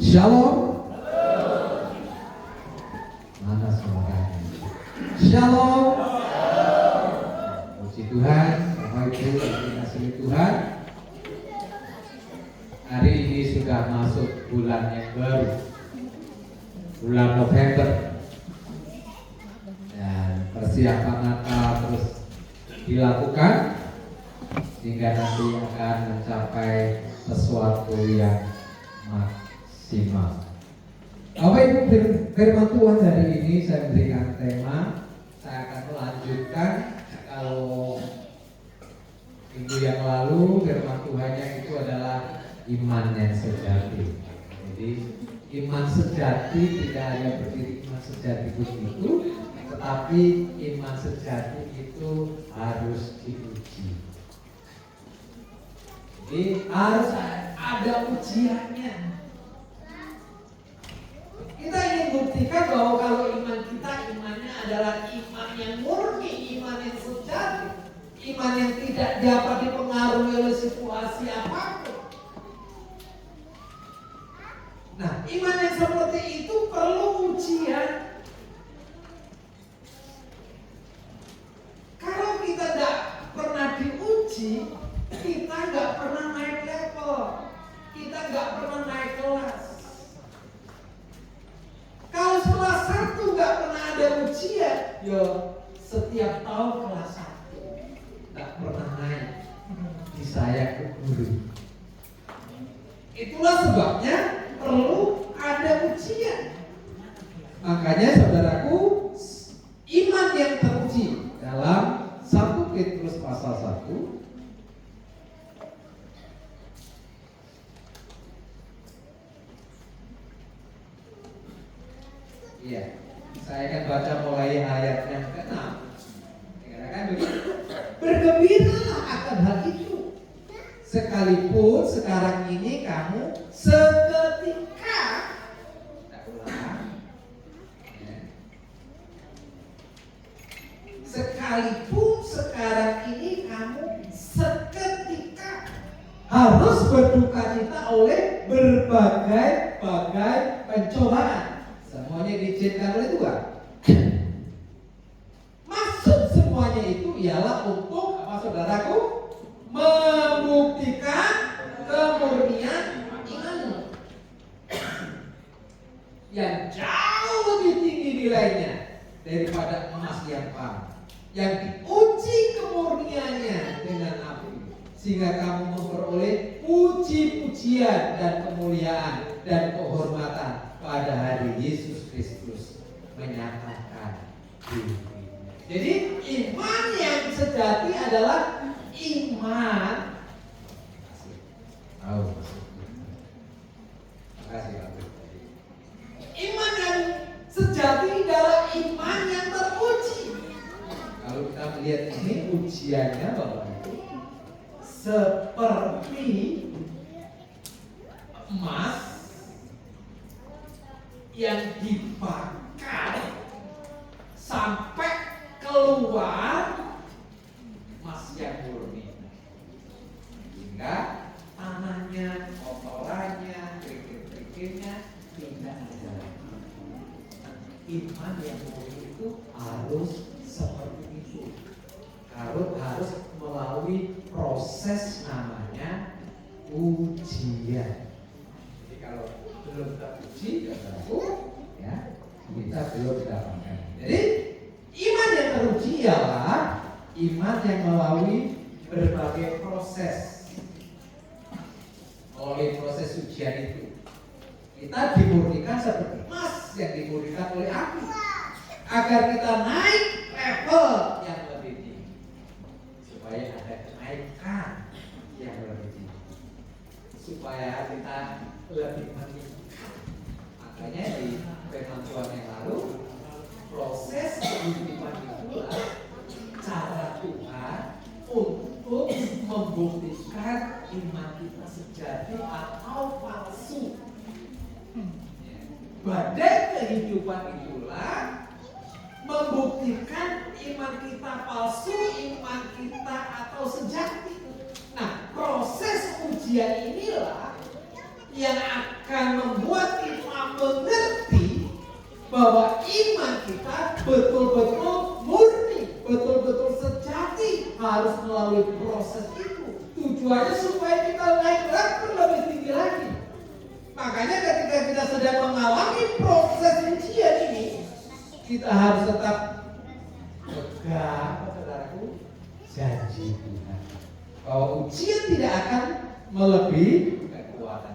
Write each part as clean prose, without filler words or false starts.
Shalom. Mana semuanya? Shalom. Puji Tuhan, Bapak Ibu yang dikasihi Tuhan. Hari ini sudah masuk bulan yang baru, bulan November, dan persiapan Natal terus dilakukan sehingga nanti akan mencapai sesuatu yang maksimal. Bapak Ibu, firman Tuhan hari ini saya berikan tema. Saya akan melanjutkan. Kalau minggu yang lalu firman Tuhannya itu adalah iman yang sejati. Jadi iman sejati tidak hanya berdiri iman sejati begitu, tetapi iman sejati itu harus diuji. Jadi harus ada ujiannya. Kita ingin buktikan bahwa kalau iman kita, imannya adalah iman yang murni, iman yang sejati, iman yang tidak dapat dipengaruhi oleh situasi apapun. Nah, iman yang seperti itu perlu ujian. Kalau kita tidak pernah diuji, kita nggak pernah naik level, kita nggak pernah naik kelas. Kalau setelah satu nggak pernah ada ujian, yo setiap tahun kelas 1 nggak pernah naik di saya ke guru. Itulah sebabnya perlu ada ujian. Makanya saudaraku, iman yang teruji dalam 1 Petrus pasal 1 iya, saya akan baca mulai ayat yang ke-6. Dikatakan begitu. Bergembiralah akan hal itu, sekalipun sekarang ini kamu seketika, tak ulang, ya. Sekalipun sekarang ini kamu seketika harus berduka cita oleh berbagai-bagai pencobaan. Semuanya diizinkan oleh Tuhan. Maksud semuanya itu ialah untuk apa saudaraku? Membuktikan kemurnian imanmu yang jauh lebih tinggi nilainya daripada emas yang pam, yang diuji kemurniannya dengan api, sehingga kamu memperoleh puji-pujian dan kemuliaan dan kehormatan pada hari Yesus Kristus menyatakan dirinya. Jadi iman yang sejati adalah iman. Iman yang sejati adalah iman yang teruji. Kalau kita melihat ini ujiannya Bapak Ibu, seperti emas yang dibakar sampai keluar emas yang murni, hingga tanahnya, kotorannya, kerikil-kerikilnya tidak ada. Iman yang murni itu harus seperti itu, harus melalui proses namanya ujian. Jadi kalau belum teruji, ya kita belum mendapatkan. Jadi iman yang teruji ialah iman yang melalui berbagai proses. Melalui proses ujian itu kita dimurnikan seperti emas yang dimurnikan oleh api, agar kita naik level yang lebih tinggi, supaya ada kenaikan yang lebih tinggi, supaya kita lebih meningkat. Makanya di firman Tuhan yang lalu, proses kehidupan itulah cara Tuhan untuk membuktikan iman kita sejati atau palsu. Badai kehidupan itulah membuktikan iman kita palsu, iman kita atau sejati. Nah, proses ujian inilah yang akan membuat kita mengerti bahwa iman kita betul-betul murni, betul-betul sejati, harus melalui proses itu. Tujuannya supaya kita naik level lebih tinggi lagi. Makanya ketika kita sedang mengalami proses ujian ini, kita harus tetap pegang, saudaraku, janji Tuhan bahwa ujian tidak akan melebihi kekuatan.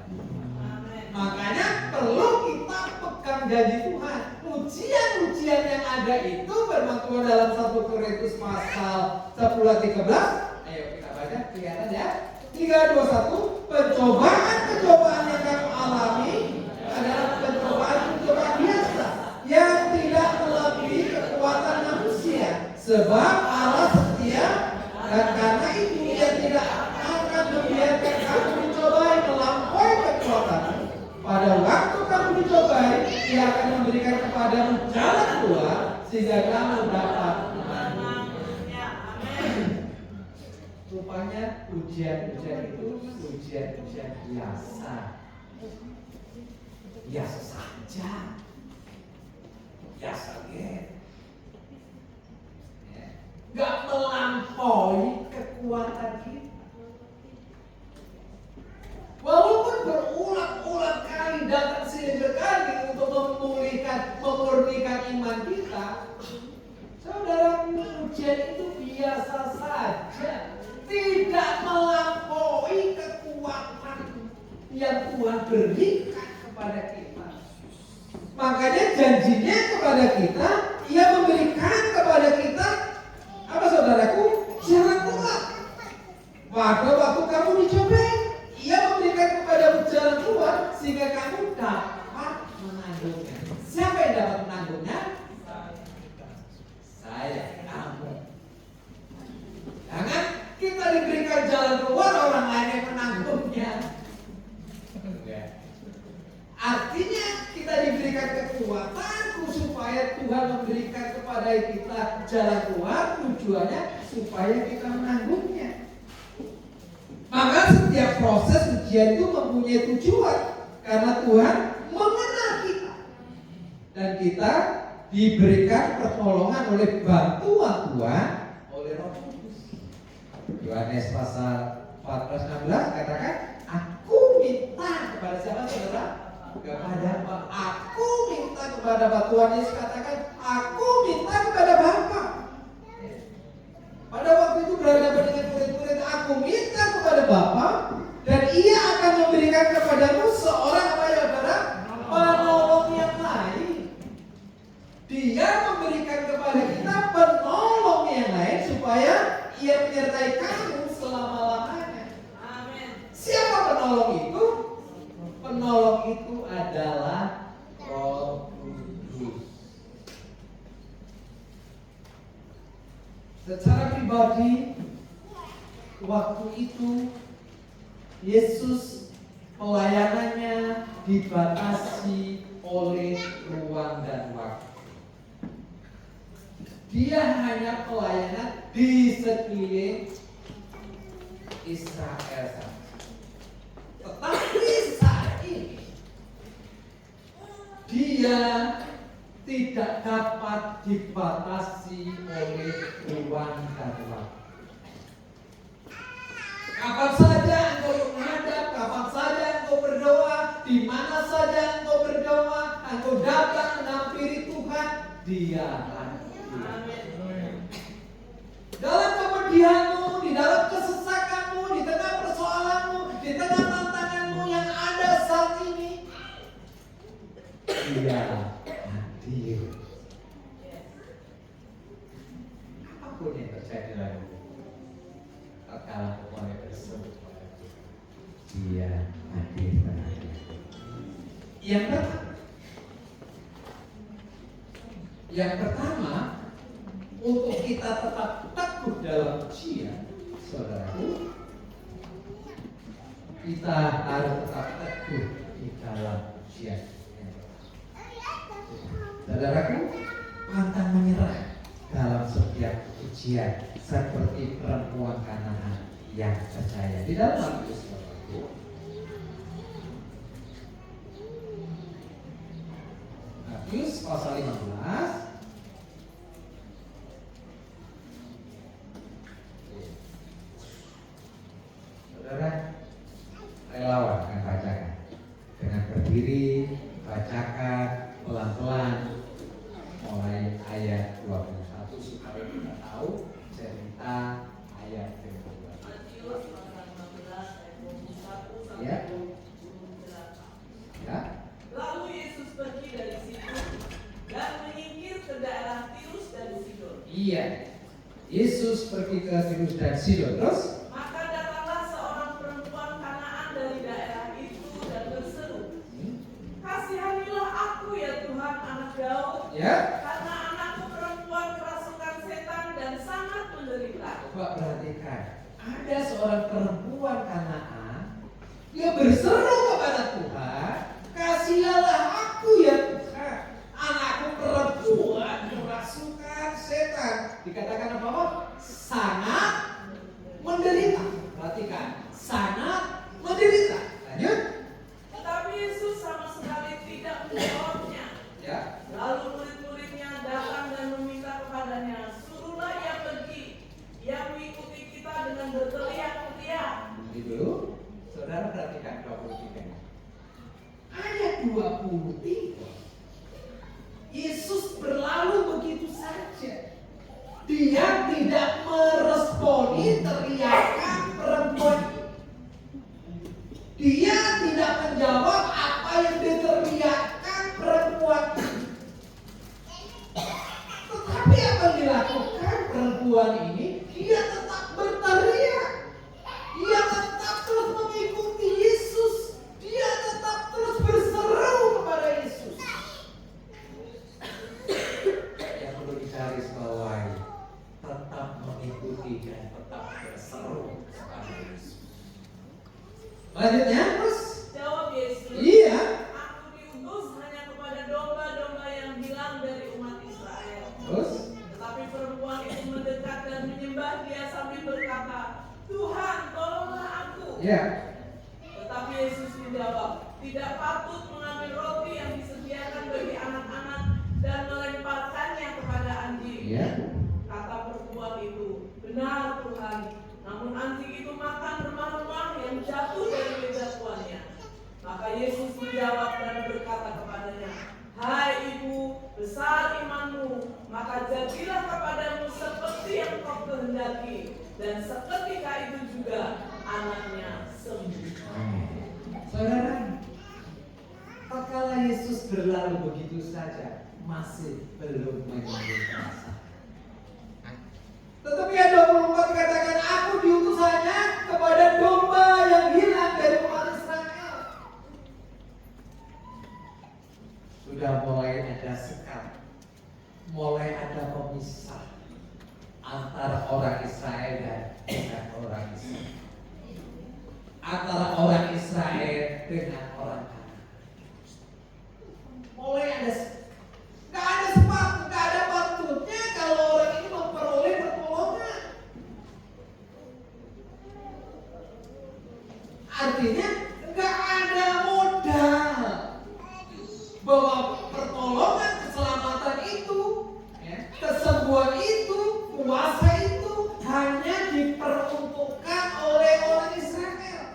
Makanya perlu kita pegang janji Tuhan. Ujian-ujian yang ada itu firman Tuhan dalam 1 Korintus pasal 10:13. Ayo kita baca, kelihatan ya. 3:21. Pencobaan-pencobaan yang kamu alami adalah pencobaan-pencobaan biasa yang tidak melebihi kekuatan manusia. Sebab Allah setia, dan karena itu Ia tidak akan membiarkan kamu dicobai melampaui kekuatan. Pada waktu kamu dicobai, Ia akan memberikan kepadamu jalan keluar sehingga kamu dapat menanggung. Rupanya ujian-ujian itu ujian-ujian biasa. Biasa saja. Biasa gak melampaui kekuatan kita. Walaupun berulang-ulang kali datang silih berkali untuk memurnikan iman kita, saudara, ujian itu biasa saja, tidak melampaui kekuatan yang Tuhan berikan kepada kita. Makanya janjinya kepada kita, Ia memberikan kepada kita apa, saudaraku? Jalan keluar. Pada waktu kamu dicobai, Ia memberikan kepadamu jalan keluar sehingga kamu dapat menanggungnya. Siapa yang dapat menanggungnya? Saya, kamu. Jangan kita diberikan jalan keluar, orang lain yang menanggungnya. Artinya kita diberikan kekuatan supaya Tuhan memberikan kepada kita jalan keluar, tujuannya supaya kita menanggungnya. Maka setiap proses ujian itu mempunyai tujuan, karena Tuhan mengenal kita dan kita diberikan pertolongan oleh bantuan Tuhan oleh Roh Kudus. Yohanes pasal 14:16 katakan, aku minta kepada siapa, saudara? Kepada aku minta kepada Bapa. Tuhan Yesus katakan, aku minta kepada Bapa. Pada waktu itu berada dengan murid-murid, aku minta kepada Bapa dan Ia akan memberikan kepadamu seorang apa ya, saudara? Penolong yang lain. Dia memberikan kepada kita penolong yang lain supaya Ia menyertai kamu selama-lamanya. Amin. Siapa penolong itu? Penolong itu adalah Roh Kudus. Secara pribadi, waktu itu Yesus pelayanannya dibatasi oleh ruang dan waktu. Dia hanya pelayanan di sekeliling Israel saja. Tetapi saat ini dia tidak dapat dibatasi oleh ruang dan waktu. Kapan saja engkau menghadap, kapan saja engkau berdoa, di mana saja engkau berdoa, engkau datang menghampiri Tuhan, Dia hadir. Dalam kepedihanmu, di dalam kesesakanmu, di tengah persoalanmu, di tengah tantanganmu yang ada saat ini, Dia hadir. Apapun yang terjadi lagi, tatkala mulai berseru, Dia hadir. Yang pertama, untuk kita tetap teguh dalam ujian, saudaraku, kita harus tetap teguh di dalam ujian. Saudaraku, pantang menyerah dalam setiap ujian seperti perempuan Kanaan yang percaya. Di dalam Matius Matius pasal 15. Saudara relawan akan bacakan dengan berdiri, bacakan pelan-pelan mulai ayat 21 supaya kita tahu cerita ayat yang kedua. Matius pasal 15 ayat 21 sampai Ya. 28. Ya. Lalu Yesus pergi dari situ dan menyingkir ke daerah Tirus dan Sidon. Iya. Yesus pergi ke Tirus dan Sidon. Terus Maka datanglah seorang perempuan Kanaan dari daerah itu dan berseru, "Kasihanilah aku ya Tuhan, anak Daud, ya. karena anakku perempuan kerasukan setan dan sangat menderita." Coba perhatikan. Ada seorang perempuan Kanaan, dia berseru kepada Tuhan, "Kasihilah aku ya Tuhan, anakku perempuan kerasukan setan." Dikatakan apa? Sangat menderita. Perhatikan, sangat menderita. Lanjut. Tetapi Yesus sama sekali tidak menjawabnya. Ya. Lalu murid-muridnya datang dan meminta kepadanya, "Suruhlah ia pergi. Ia mengikuti kita dengan berteriak-teriak." Ini dulu. Saudara perhatikan 23. Ayat 23. Yesus berlalu begitu saja. Dia tidak meresponi teriakan perempuan ini. Dia tidak menjawab apa yang diteriakkan perempuan ini. Tetapi apa yang dilakukan perempuan ini? Dia tetap berteriak. Dia tetap terus mengikuti Yesus. Dia tetap terus berseru kepada Yesus. Yang perlu digarisbawahi, tetap mengikuti dan tetap berseru kepada Yesus. Lanjutnya terus. Jawab Yesus, Iya. "Aku diutus hanya kepada domba-domba yang hilang dari umat Israel." Terus. Tetapi perempuan itu mendekat dan menyembah dia sambil berkata, "Tuhan, tolonglah aku." Iya. Tetapi Yesus menjawab, "Tidak patut mengambil roti yang disediakan bagi anak-anak dan melemparkannya kepada anjing." Iya. Kata perempuan itu, "Benar Tuhan, namun anjing itu makan remah-remah yang jatuh dari meja tuannya." Maka Yesus menjawab dan berkata kepadanya, "Hai ibu, besar imanmu, maka jadilah kepadamu seperti yang kau kehendaki." Dan seketika itu juga anaknya sembuh. Saudara, tatkala Yesus berlalu begitu saja, masih belum menyambut rasa. Tetapi ayat 24 dikatakan, "Aku diutus hanya kepada domba yang hilang dari umat Israel." Sudah mulai ada sekat, mulai ada pemisah antara orang Israel dan dengan orang Israel, antara orang Israel dengan orang Kanaan. Mulai ada nggak ada sepatu, nggak ada patutnya kalau orang ini memperoleh pertolongan. Artinya nggak ada modal bahwa pertolongan, keselamatan itu, ya, kesembuhan itu, kuasa itu hanya diperuntukkan oleh orang Israel.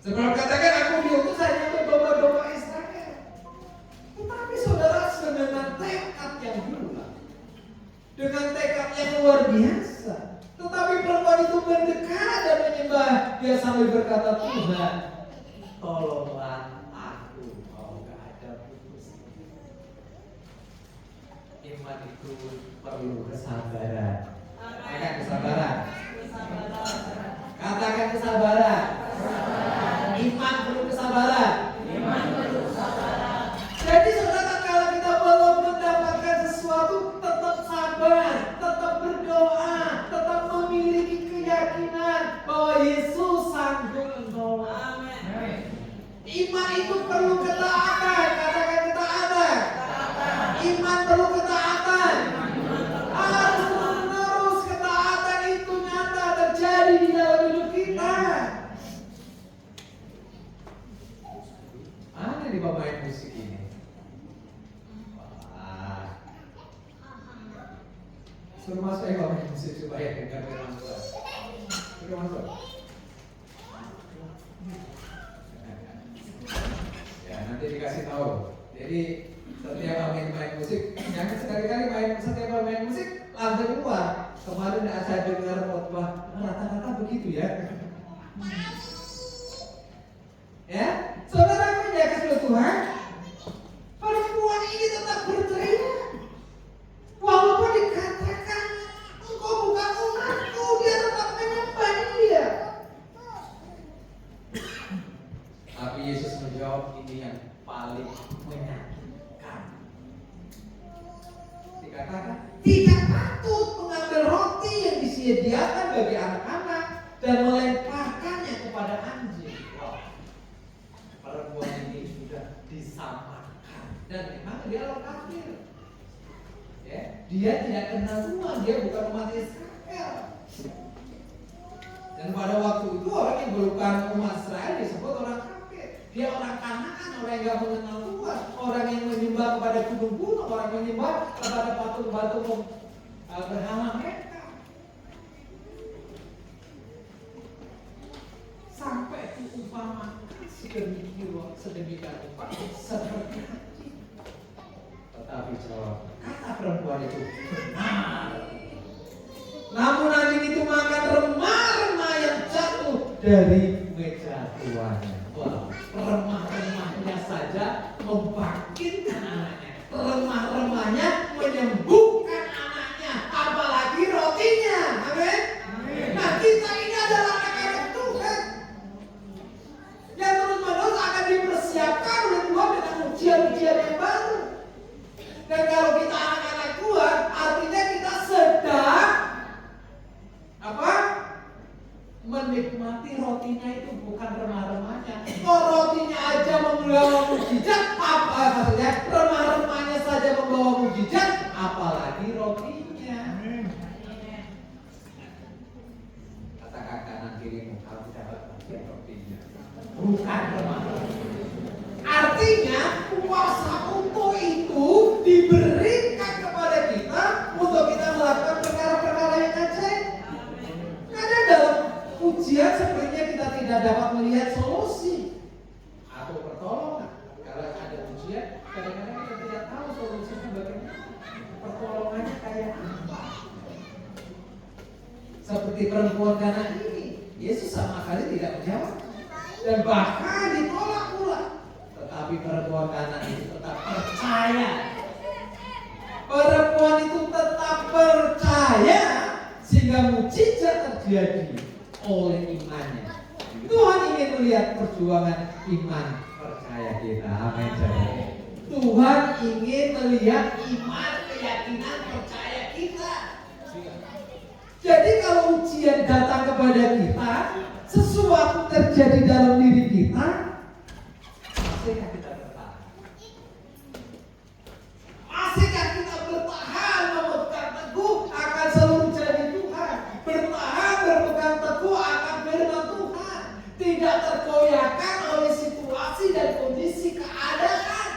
Sebab katakan, "Aku diutus hanya untuk domba-domba Israel." Tetapi saudara, dengan tekad yang dulu, dengan tekad yang luar biasa, tetapi perempuan itu mendekat dan menyembah dia sambil berkata, "Tuhan, tolonglah aku." Oh, gak ada putus. Iman itu perlu kesabaran. Katakan kesabaran. Katakan kesabaran. Iman perlu kesabaran. Jadi saudara, kalau kita belum mendapatkan sesuatu, tetap sabar, tetap berdoa, tetap memiliki keyakinan bahwa Yesus sanggup menolong. Amin. Iman itu perlu ketaatan. Katakan ketaatan. Iman perlu ketaatan. Harus terus ketaatan itu Oke, masuk. Ya, nanti dikasih tahu. Jadi setiap main musik, jangan sekali-kali setiap main musik langsung keluar. Kemarin saya dengar khotbah rata-rata begitu ya. Ya, saudara yang kasih Tuhan, perempuan ini tetap berteriak. Walaupun dikatakan engkau bukan umatku, dia tetap menyembah dia. Tapi Yesus menjawab, ini yang paling menyakitkan. Dikatakan tidak patut mengambil roti yang disediakan bagi anak-anak dan melemparkannya kepada anjing. Wow. Perempuan ini sudah disamakan dan memang dia orang kafir. Ya, dia tidak kenal Tuhan, dia bukan umat Israel. Dan pada waktu itu orang yang bukan umat Israel disebut orang kafir. Dia orang Kanaan, orang yang tidak mengenal Tuhan, orang yang menyembah kepada gunung-gunung, orang yang menyembah kepada patung-patung berhala mereka. Sampai diumpamakan sedemikian rupa seperti anjing. Tetapi jawab kata perempuan itu benar. Namun anjing itu makan remah-remah yang jatuh dari meja tuannya. Wah, remah-remahnya saja membangkitkan anaknya. Remah-remahnya menyembuhkan anaknya. Apalagi rotinya. Amin. Nah, kita ini adalah anak-anak Tuhan yang terus-menerus akan dipersiapkan oleh Tuhan dengan ujian-ujian yang baru. Dan kalau kita anak-anak Tuhan, artinya kita sedang menikmati rotinya itu bukan remah-remahnya. Kalau rotinya aja membawa mujizat, apa maksudnya? Remah-remahnya saja membawa mujizat, apalagi rotinya. Katakan kanan kirimu, kamu dapat bagian rotinya, bukan remah-remah. Artinya kuasa untuk itu diberikan kepada kita untuk kita melakukan perkara-perkara yang ajaib. Karena dalam ujian sebenarnya kita tidak dapat melihat solusi atau pertolongan. Kalau ada ujian, kadang-kadang kita tidak tahu solusinya bagaimana, pertolongannya kayak apa. Seperti perempuan Kanaan ini, Yesus sama sekali tidak menjawab dan bahkan ditolak pula. Tetapi perempuan Kanaan itu tetap percaya. Perempuan itu tetap percaya sehingga mujizat terjadi oleh imannya. Tuhan ingin melihat perjuangan iman percaya kita. Amin. Tuhan ingin melihat iman, keyakinan, percaya kita. Jadi kalau ujian datang kepada kita, sesuatu terjadi dalam diri kita, masihkah kita bertahan? Masihkah kita bertahan memegang teguh akan seluruh janji Tuhan? Bertahan berpegang teguh akan firman Tuhan, tidak tergoyahkan oleh situasi dan kondisi keadaan.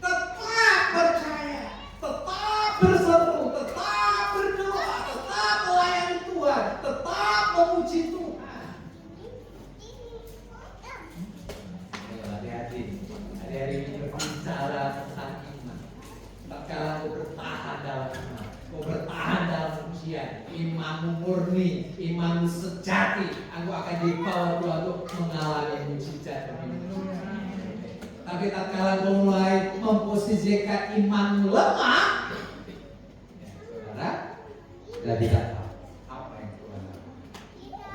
Tetap percaya, tetap berseru, tetap berdoa, tetap melayani Tuhan, tetap memuji Tuhan. Hati-hati, hari ini berbicara tentang iman. Tatkala bertahan dalam iman, bertahan dalam ujian, imanmu murni, imanmu sejati, aku akan dibawa Tuhan untuk mengalami mujizat. Tapi tatkala kau mulai memposisikan imanmu lemah, ya, saudara, sudah tidak tahu apa yang Tuhan lakukan.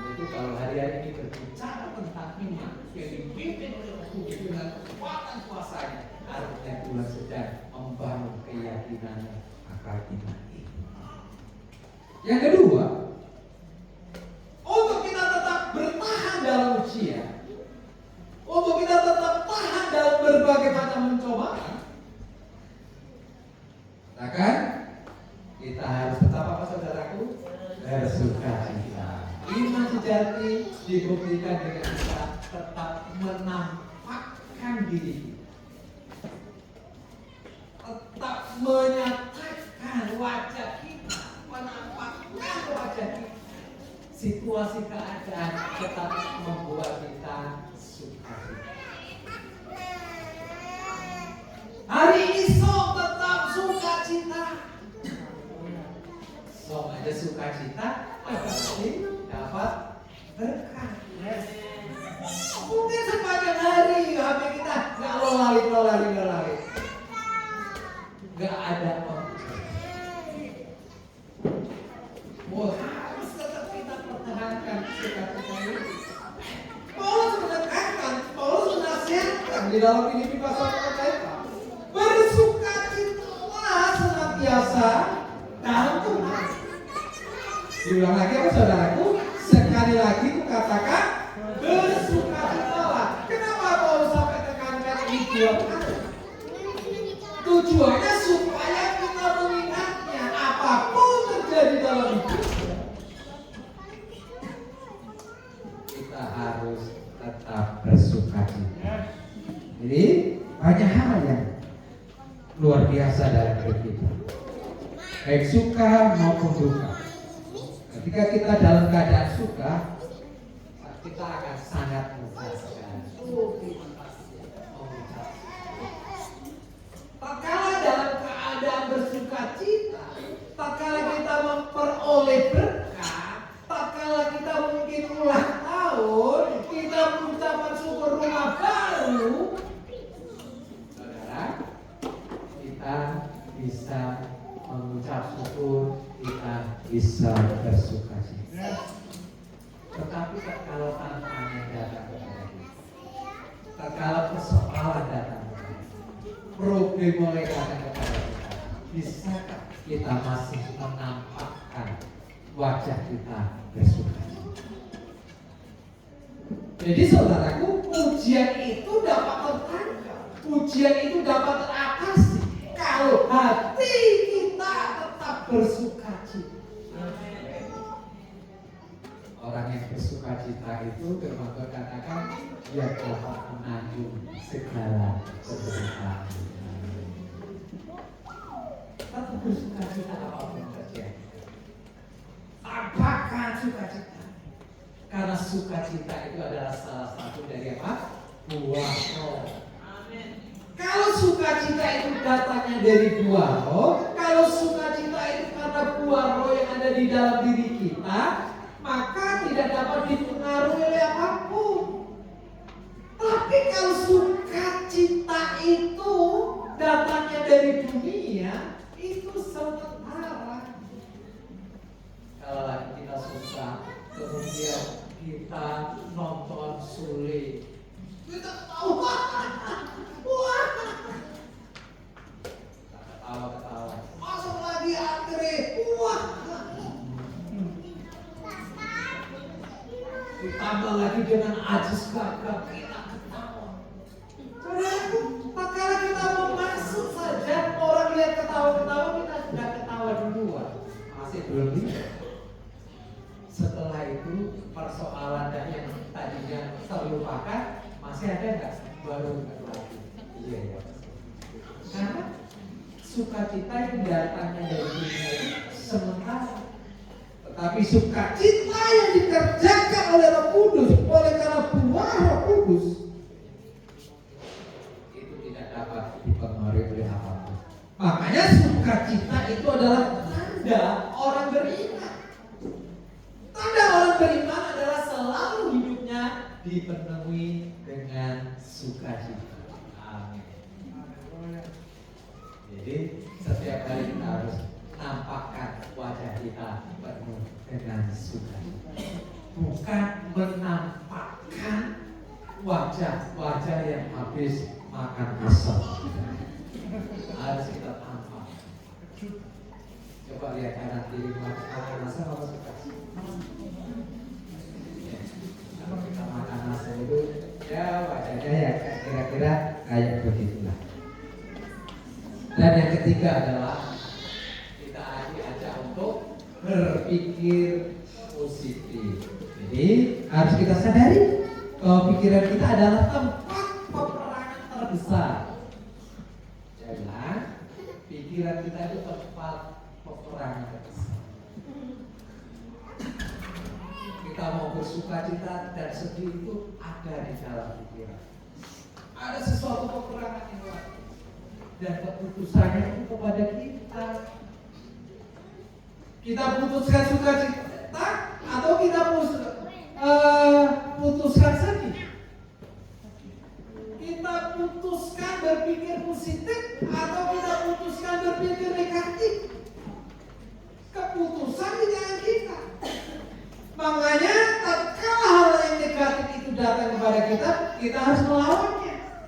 Itu kalau hari-hari ini berbicara tentang iman yang dipimpin oleh Roh Kudus dengan kekuatan kuasanya, artinya Tuhan sedang membangun keyakinannya akan iman itu. Yang kedua, untuk kita tetap bertahan dalam ujian, untuk kita tetap tahan dalam berbagai macam pencobaan, katakan kita harus tetap apa saudaraku? Bersukacita. Iman sejati dibuktikan dengan kita tetap menampakkan diri, tetap menyatakan wajah kita, menampakkan wajah kita situasi keadaan tetap membuat kita sukacita. Hari ini sok tetap sukacita. Sok ada sukacita, pasti dapat berkah. Mungkin sepanjang hari HP kita nggak lolali. Nggak ada harus tetap kita pertahankan sukacita ini. Paulus menekankan, Paulus menasihatkan di dalam Filipi pasal 4 bersukacitalah senantiasa dalam Tuhan. Diulang lagi apa saudaraku? Sekali lagi ku katakan bersukacitalah. Kenapa Paulus sampai tekankan ini dua kali? Tujuannya supaya kita mengingatnya apapun terjadi dalam hidup, kita harus tetap bersukacita. Jadi banyak hal yang luar biasa dalam hidup kita, baik suka maupun duka. Ketika kita dalam keadaan suka, kita akan sangat mengucapkan terima kasih. Tatkala dalam keadaan bersukacita, tatkala kita memperoleh berkah, tatkala kita mungkin ulang tahun, kita mengucapkan syukur rumah baru, saudara, kita bisa mengucap syukur, kita bisa bersukacita. Tetapi tatkala tantangan datang kepada kita, tatkala persoalan datang kepada kita, problem mulai datang kepada kita, bisakah kita masih menampakkan wajah kita bersukacita? Jadi saudaraku, ujian itu dapat tertangkap, ujian itu dapat teratasi kalau hati kita tetap bersukacita. Orang yang bersukacita itu firman Tuhan katakan dia dapat menanggung segala penderitaan. Tapi bersukacita apapun terjadi. Apakah sukacita? Karena sukacita itu adalah salah satu dari apa? Buah roh. Kalau sukacita itu datangnya dari buah roh, kalau sukacita itu karena buah roh yang ada di dalam diri kita, maka tidak dapat dipengaruhi oleh apapun. Tapi kalau sukacita itu datangnya dari dunia, itu sementara. Kalau lagi kita susah, kemudian kita nonton sulit, kita ketawa, wah, ketawa, masuk lagi antre, wah. Ditambah lagi dengan ajis gagap, kita ketawa. Saudaraku, tatkala kita mau masuk saja, orang lihat ketawa-ketawa, kita sudah ketawa duluan. Masih belum bisa. Setelah itu persoalan dan yang tadinya terlupakan, masih ada nggak? Baru lagi. Iya ya. Karena sukacita yang datangnya dari dunia itu sementara. Tetapi sukacita yang dikerjakan oleh Roh Kudus, oleh karena buah Roh Kudus, itu tidak dapat dipengaruhi oleh apapun. Makanya sukacita itu adalah tanda orang beriman. Tanda orang beriman adalah selalu hidupnya dipenuhi dengan sukacita. Amin. Jadi setiap hari kita harus nampakkan wajah kita penuh dengan sukacita, bukan menampakkan wajah-wajah yang habis makan asam. Harus kita tampak. Coba lihat kanan kiri, makan asam apa sukacita? Kalau kita makan asam itu, ya wajahnya ya kira-kira kayak begitulah. Dan yang ketiga adalah untuk berpikir positif. Jadi harus kita sadari bahwa pikiran kita adalah tempat peperangan terbesar. Jangan pikiran kita itu tempat peperangan terbesar. kita mau bersukacita dan sedih itu ada di dalam pikiran. Ada sesuatu kekurangan yang lain. Dan keputusannya itu kepada kita. Kita putuskan sukacita atau kita putuskan sedih. Kita putuskan berpikir positif atau kita putuskan berpikir negatif. Keputusan di tangan kita. Makanya tatkala hal yang negatif itu datang kepada kita, kita harus melawannya.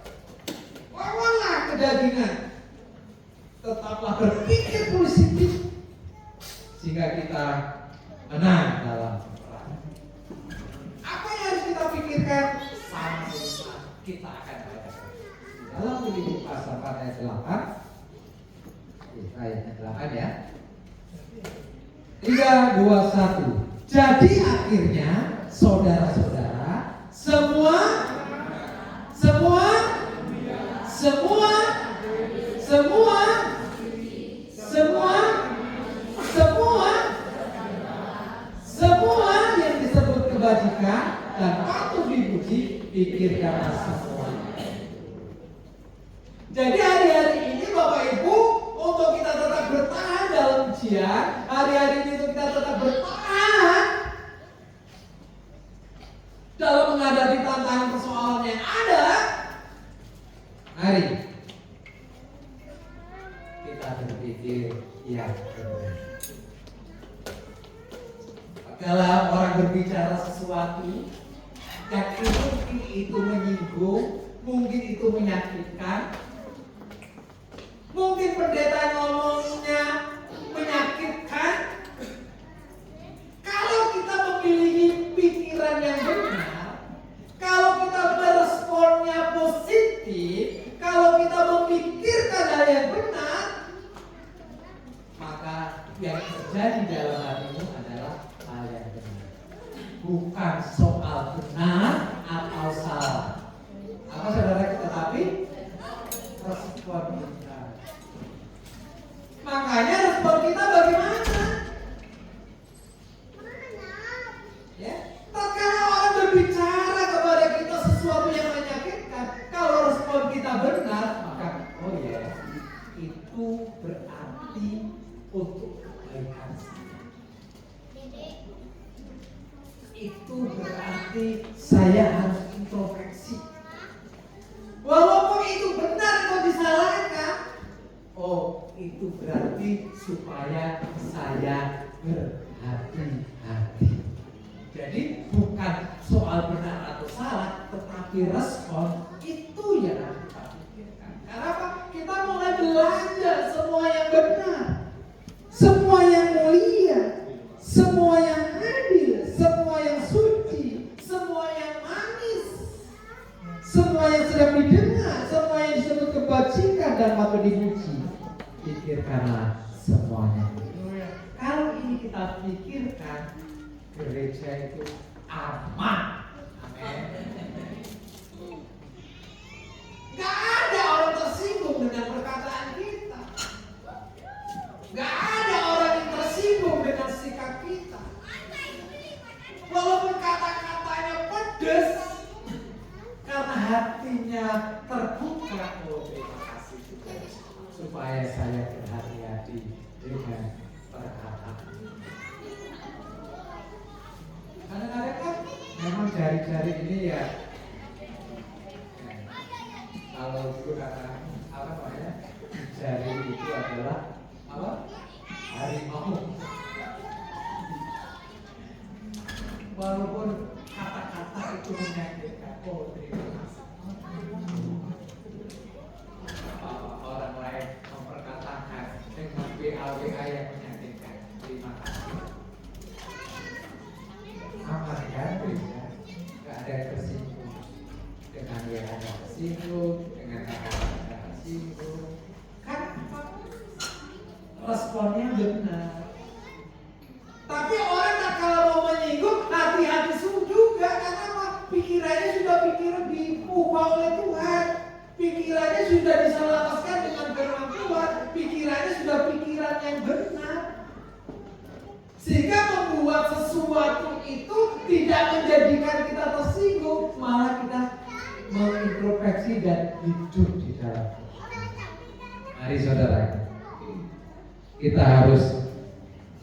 Lawanlah kedagingan. Tetaplah berpikir positif sehingga kita menang dalam perang. Apa yang harus kita pikirkan? Sama kita akan baca dalam Filipi pasal 4 ayat 8. Ayat 8 ya. 3, 2, 1. Jadi akhirnya saudara-saudara semua yang disebut kebajikan dan patut dipuji, pikirkanlah semua. Jadi hari-hari ini Bapak Ibu, untuk kita tetap bertahan dalam ujian, hari-hari ini untuk kita tetap bertahan dalam menghadapi tantangan persoalan yang ada, mari kita berpikir yang benar. Kalau orang berbicara sesuatu yang mungkin itu menyinggung, mungkin itu menyakitkan, mungkin pendeta ngomongnya menyakitkan. Kalau kita memiliki pikiran yang benar, kalau kita meresponnya positif, kalau kita memikirkan hal yang benar, maka yang terjadi dalam hatimu adalah hal yang benar. Bukan soal benar atau salah. Apa saudara, tetapi respon kita. Makanya respon kita bagaimana? Ya, tatkala orang berbicara kepada kita sesuatu yang menyakitkan, kalau respon kita benar, maka oh ya, itu berarti untuk kebaikan saya. Itu berarti saya harus introspeksi. Walaupun itu benar kok disalahkan, oh itu berarti supaya saya berhati-hati. Jadi bukan soal benar atau salah, tetapi respon itu yang harus kita pikirkan. Karena apa? Kita mulai belajar semua yang benar, semua yang mulia, semua yang adil, semua yang suci, semua yang manis, semua yang sedang didengar, semua yang disebut kebajikan dan patut dipuji. Pikirkanlah semuanya. Kalau ini kita pikirkan, gereja itu aman. Amin. Gak ada orang tersinggung dengan perkataan kita. Gak ada orang yang tersinggung dengan sikap kita. Walaupun kata-katanya pedas, karena hatinya terbuka. Oh, terima kasih Tuhan, supaya saya berhati-hati dengan perkataan. Kadang-kadang kan memang jari-jari ini ya, kalau dulu kata apa namanya, jari itu adalah apa? Harimau. Walaupun kata-kata itu menyakitkan, oh terima kasih. Orang lain memperkatakan dengan WA yang menyakitkan, terima kasih. Aman kan, ya? Gak ada yang tersinggung dengan yang ada tersinggung, dengan kata-kata tersinggung. Kan responnya benar. Tapi orang tak kalau mau menyinggung, hati-hati juga. Karena apa? Pikirannya sudah pikiran diubah oleh Tuhan. Pikirannya sudah diselaraskan dengan firman Tuhan. Pikirannya sudah pikiran yang benar. Sehingga membuat sesuatu itu tidak menjadikan kita tersinggung, malah kita mengintrospeksi dan hidup di dalam. Mari saudara, kita harus,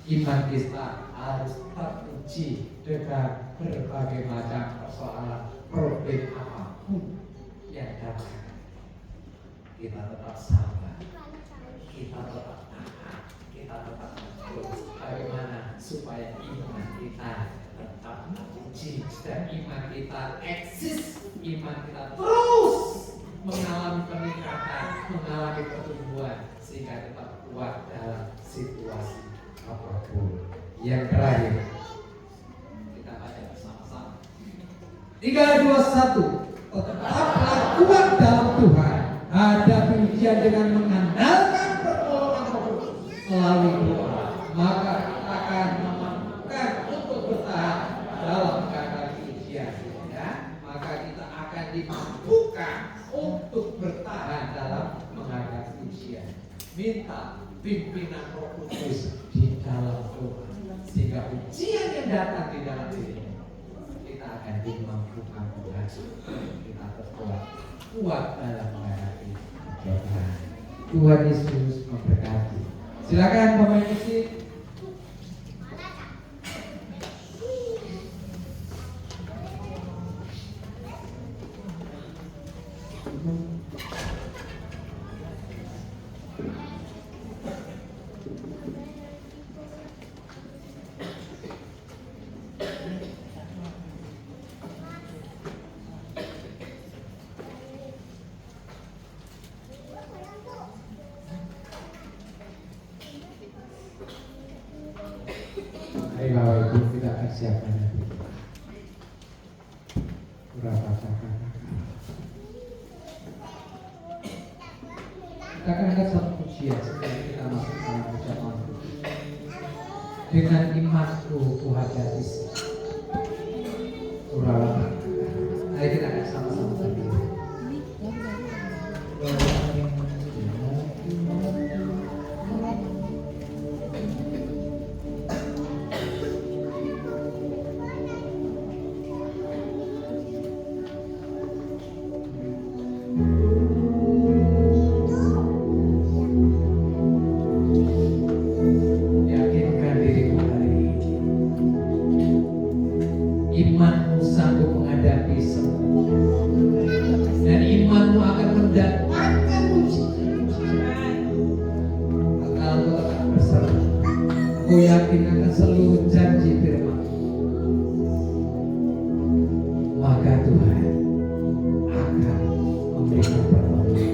iman kita harus teruji dengan berbagai macam persoalan, problem apapun yang datang. Kita tetap sabar, kita tetap taat, kita tetap terus. Bagaimana supaya iman kita tetap teruji dan iman kita eksis, iman kita terus mengalami peningkatan, mengalami pertumbuhan sehingga tetap kuat dalam situasi apapun. Yang terakhir, kita baca bersama-sama. 3, 2, 1. Tetaplah kuat dalam Tuhan, hadapi ujian dengan mengandalkan pertolongan Roh melalui doa, maka kita akan memampukan untuk bertahan dalam keadaan ujian. Ya, maka kita akan dimampukan untuk bertahan dalam menghadapi ujian. Minta pimpinan Roh Kudus di dalam doa, sehingga ujian yang datang di dalam diri kita akan dimampukan Tuhan. Kita terkuat, kuat dalam menghadapi cobaan. Tuhan Yesus memberkati. Silakan pemain musik. Mari Bapak Ibu kita persiapkan nanti. Berapa kakak? Kita akan angkat satu pujian sebelum kita masuk dalam ucapan dengan imanku Tuhan gadis. Surah. Mari kita akan sama-sama berdiri. Imanmu sanggup menghadapi semua, dan imanmu akan mendapatkan ujian. Maka aku akan berserah. Aku yakin akan seluruh janji firman. Maka Tuhan akan memberikan pertolongan.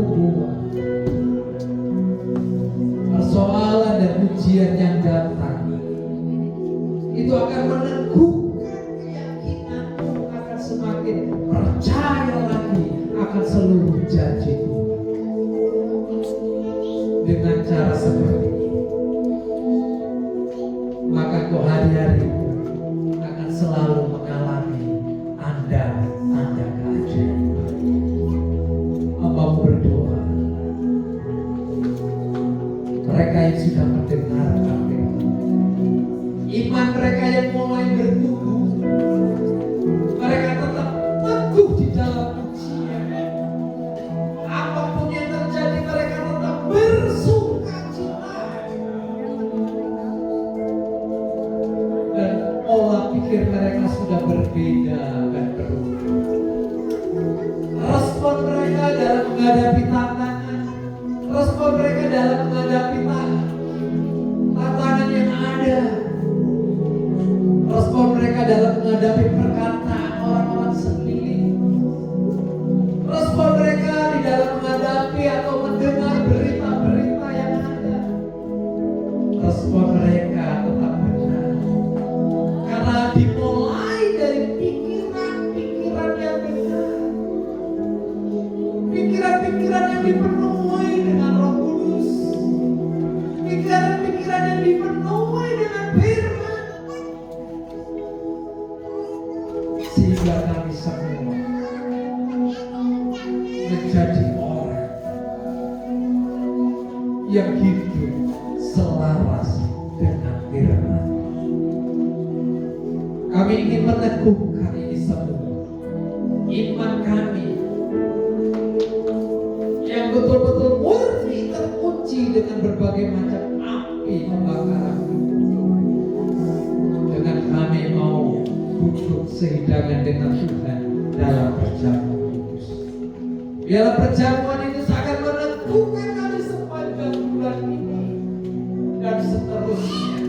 pertumbuhan, persoalan dan ujian yang datang itu akan meneguhkan keyakinanmu, akan semakin percaya lagi akan seluruh janji Tuhan. Dengan cara seperti ini, maka kau hari-hari akan selalu mengalami tanda-tanda keajaiban. Hamba berdoa, mereka yang sudah mendengarkan firman, iman mereka yang mulai bertumbuh, mereka tetap teguh di dalam ujian. Apapun yang terjadi, mereka tetap bersukacita. Dan pola pikir mereka sudah berbeda dan berubah. Respon mereka dalam menghadapi tantangan, respon mereka dalam menghadapi tantangan yang ada, respon mereka dalam menghadapi perkataan orang-orang sekeliling, respon mereka di dalam menghadapi atau mendengar berita-berita yang ada, respon mereka tetap benar. Karena dimulai dari pikiran-pikiran yang benar, pikiran-pikiran yang dipenuhi dengan Roh Kudus, pikiran-pikiran yang dipenuhi dengan firman, sehingga kami semua menjadi orang yang hidup selaras dengan firman. Kami ingin meneguhkan ini semua, iman kami yang betul-betul murni teruji dengan berbagai macam api pembakaran, dengan kami mau duduk sehidangan dengan Tuhan dalam perjamuan kudus. Biarlah perjamuan itu akan meneguhkan kami sepanjang bulan ini dan seterusnya,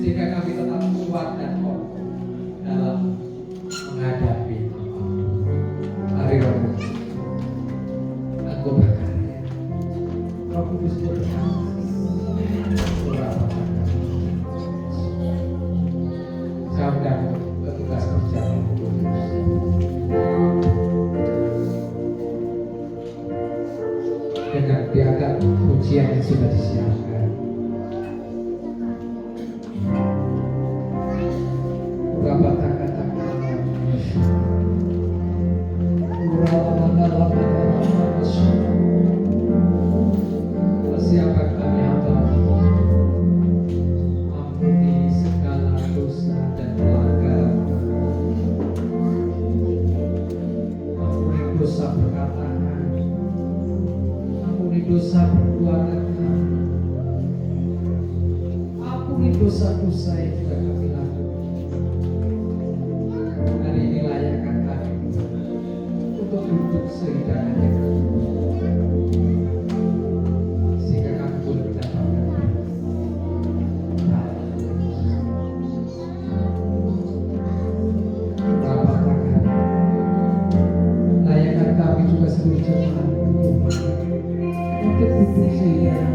sehingga kami tetap kuat dan kokoh dalam menghadapi apapun. Mari Roh Kudus, Engkau berkarya. Roh Kudus berkarya. Kau dan bertugas kerja Roh Kudus. Dengan piagam pujian yang sudah disiapkan, berapa kata-kata siapa kami hamba, ampuni segala dosa dan pelanggaran, ampuni dosa perkataan, ampuni dosa perbuatan kami, ampuni dosa-dosa yang sudah kami lakukan. Hari ini layakkan kami untuk duduk sehidangan dengan Tuhan, sehingga kami boleh mendapatkan layakkan kami juga seluruh jemaat untuk duduk sehidangan.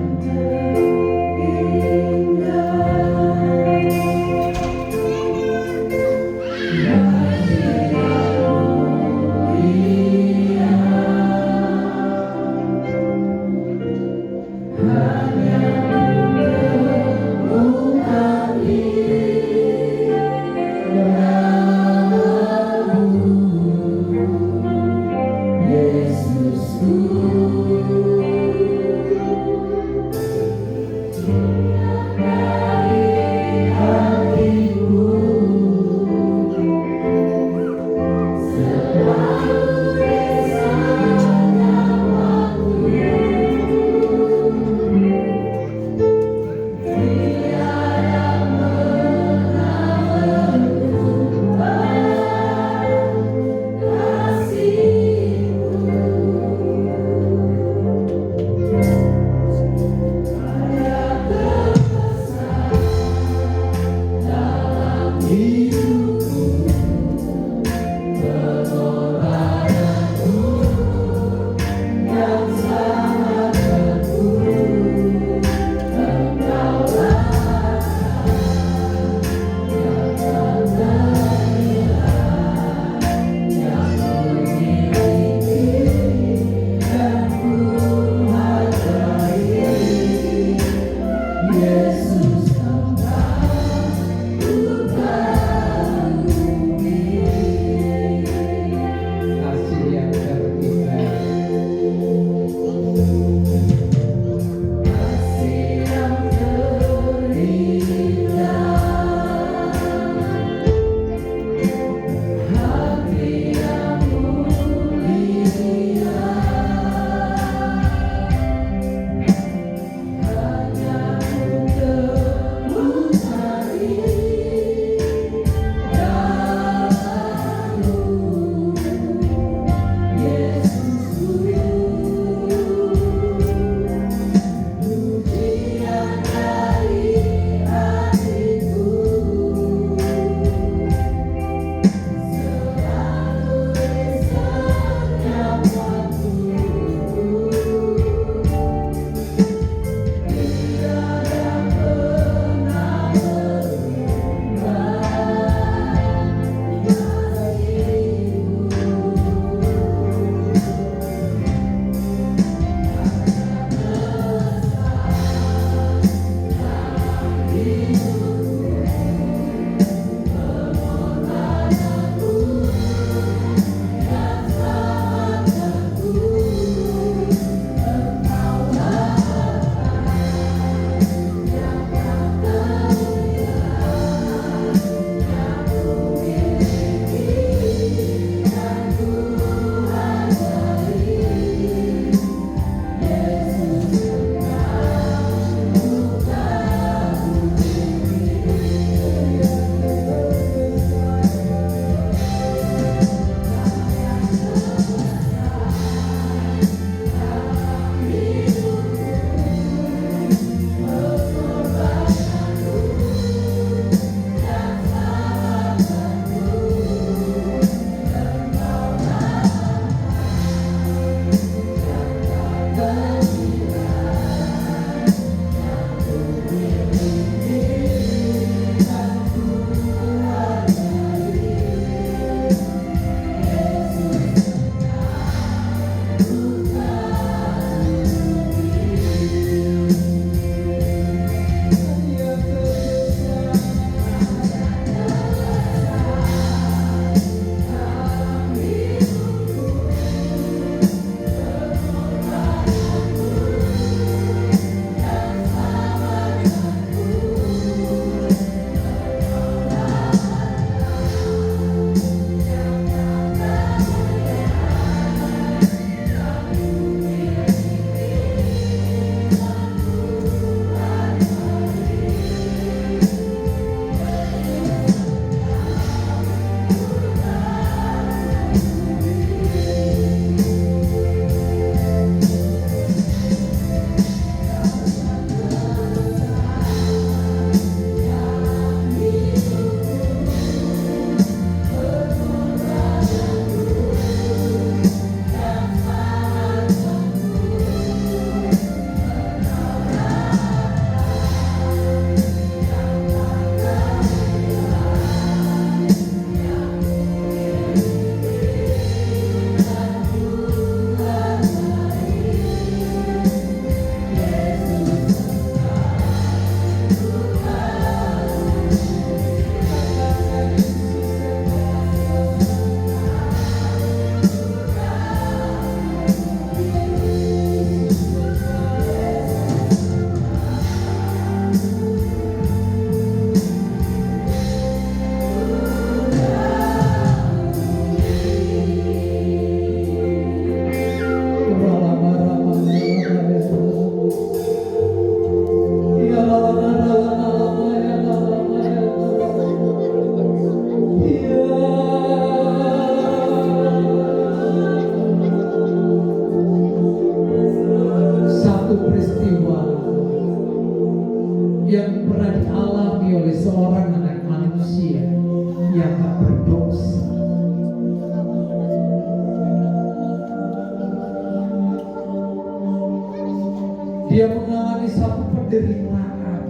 Dia mengalami satu penderitaan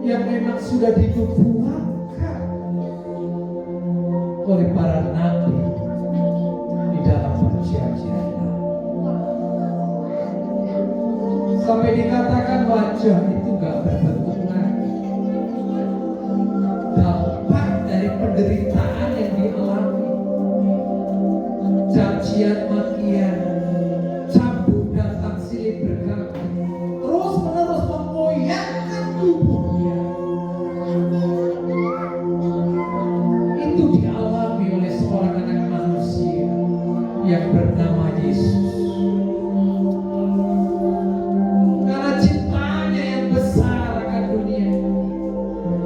yang memang sudah dinubuatkan oleh para nabi di dalam perjanjian lama. Sampai dikatakan wajah itu gak berbentuk lagi. Dampak dari penderitaan yang dialami, cacian makian, cambuk datang silih berganti, terus menerus mengoyakkan tubuhnya. Itu dialami oleh seorang anak manusia yang bernama Yesus. Karena cintanya yang besar akan dunia,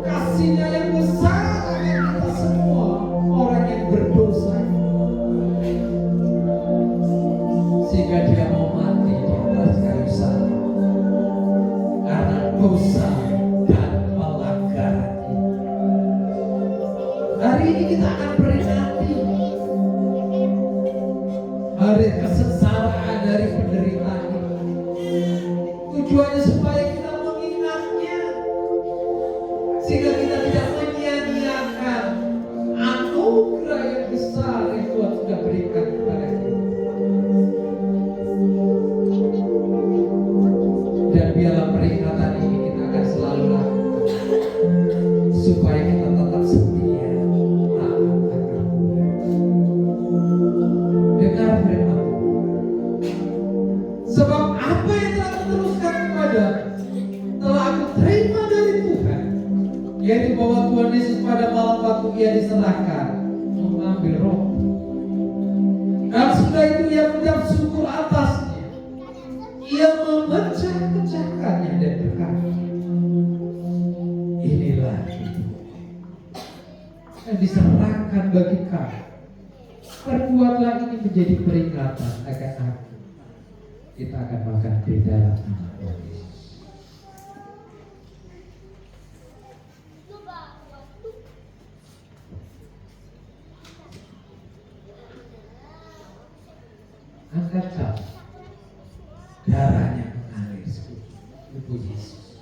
kasihnya yang besar akan kita semua orang yang berdosa, sehingga dia mau mati di atas kayu salib karena dosa dan pelanggaran kita. Hari ini kita akan peringati hari kesengsaraan dari penderitaan ini. Tujuannya supaya kita mengingatnya, sehingga kita tidak menyia-nyiakan anugerah yang besar yang Tuhan sudah berikan kepada kita. Dan biarlah peringatan ini kita akan selalu lakukan, supaya kita tetap setia taat akan Tuhan. Dengar firman, sebab apa yang telah kuteruskan kepadamu telah aku terima dari Tuhan, yaitu bahwa Tuhan Yesus pada malam waktu ia diserahkan mengambil roh, dan sudah itu ia mengucap syukur atasnya, ia memecah-pecahkannya dan berkata, inilah hidup yang diserahkan bagi kamu. Perbuatlah ini menjadi peringatan akan aku. Kita akan makan di dalam nama Tuhan Yesus. Angkat tangan. Darahnya mengalir seluruh tubuh Yesus.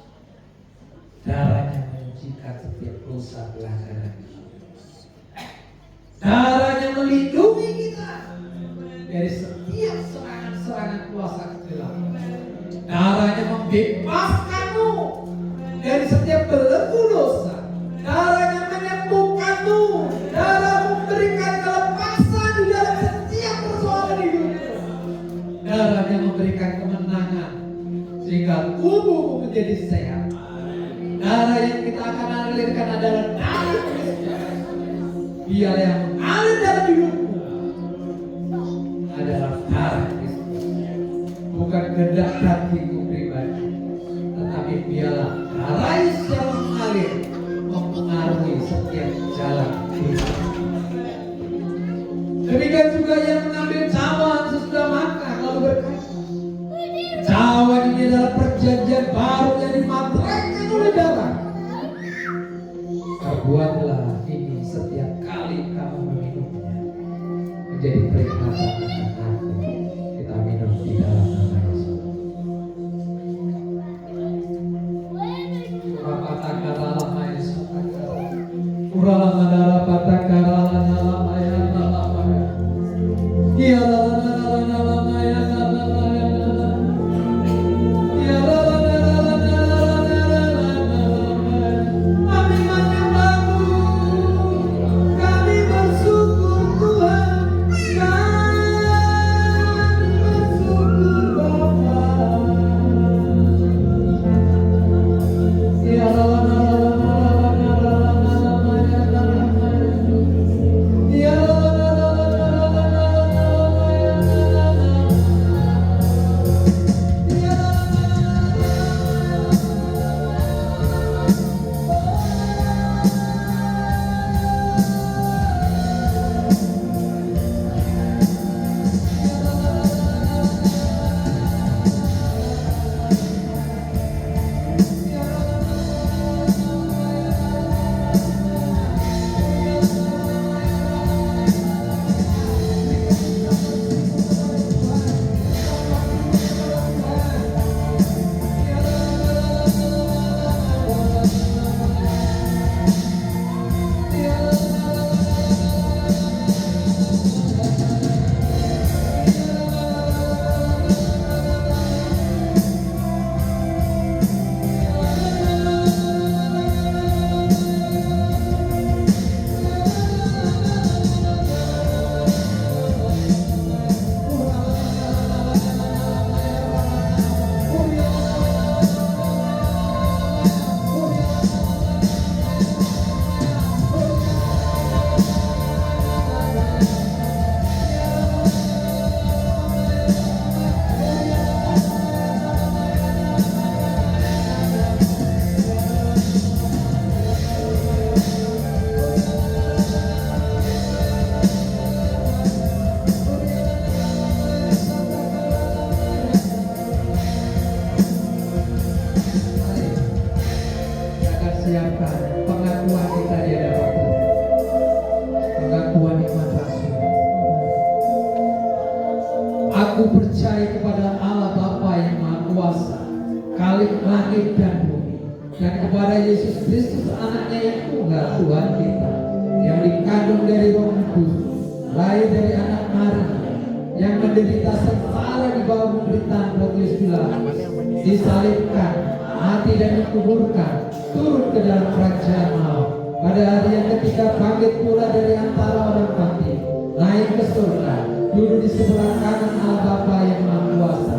Darahnya menyucikan setiap dosa pelanggaran. Darahnya melindungi kita dari setiap serangan-serangan kuasa kegelapan. Darahnya membebaskanmu dari setiap belenggu dosa. Darahnya menyembuhkanmu. Darah memberikan kelepasan di dalam setiap persoalan hidupmu. Darahnya memberikan kemenangan sehingga tubuhmu menjadi sehat. Darah yang kita akan alirkan adalah darah Kristus. Dia yang mengalir dalam hidupmu adalah darah Kristus, bukan kehendak hatiku pribadi, tetapi biarlah darah Yesus yang mengalir mempengaruhi setiap jalan hidup. Demikian juga yang mengambil cawan sesudah makan lalu berkata, cawan ini adalah perjanjian baru yang dimateraikan oleh darah. Perbuatlah ini setiap kali kamu meminumnya menjadi peringatan akan aku. Kita minum di dalam nama Yesus. Rapatakara lama Yesus takara. Uralama dara patakara lana lama ya lama ya. Iya lana lana lama ya lama ya. Iya lana lana lama ya. keseluruhan pengakuan kita di hadapan Tuhan. Pengakuan iman rasul. Aku percaya kepada Allah Bapa yang Maha Kuasa, Khalik langit dan bumi, dan kepada Yesus Kristus anaknya yang tunggal Tuhan kita, yang dikandung dari Roh Kudus, lahir dari anak Maria, yang menderita sengsara di bawah pemerintahan Pontius Pilatus, disalibkan, mati dan dikuburkan, turun ke dalam kerajaan maut. Pada hari yang ketiga bangkit pula dari antara orang mati, naik ke surga, duduk di sebelah kanan Allah Bapa yang Maha Kuasa,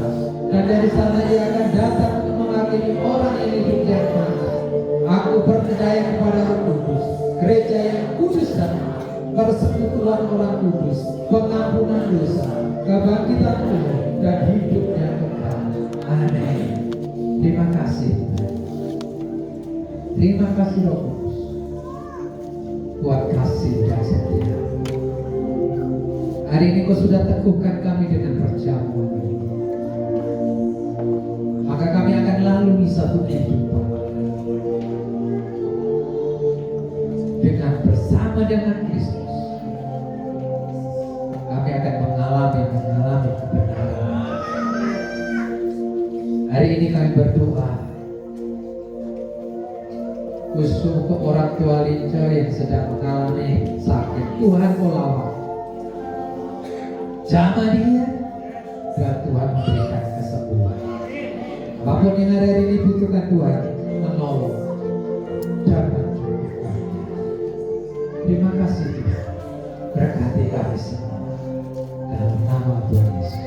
dan dari sana Ia akan datang untuk menghakimi orang yang hidup dan mati. Aku percaya kepada Roh Kudus, gereja yang kudus dan persekutuan orang kudus, pengampunan dosa, kebangkitan tubuh, dan hidup yang kekal. Amin. Terima kasih. Terima kasih Roh Kudus buat kasih dan setia. Hari ini Kau sudah teguhkan kami dengan perjamuan ini. Maka kami akan lalui satu kehidupan dengan bersama dengan Kristus. Kami akan mengalami kebenaran. Hari ini kami berdoa khusus untuk orang tua Linca yang sedang mengalami sakit. Tuhan Kau lawan, jamah dia, dan Tuhan memberikan kesembuhan. Apapun yang hari ini butuhkan, Tuhan menolong dan mencukupkan. Terima kasih Tuhan, berkati kami semua dalam nama Tuhan Yesus.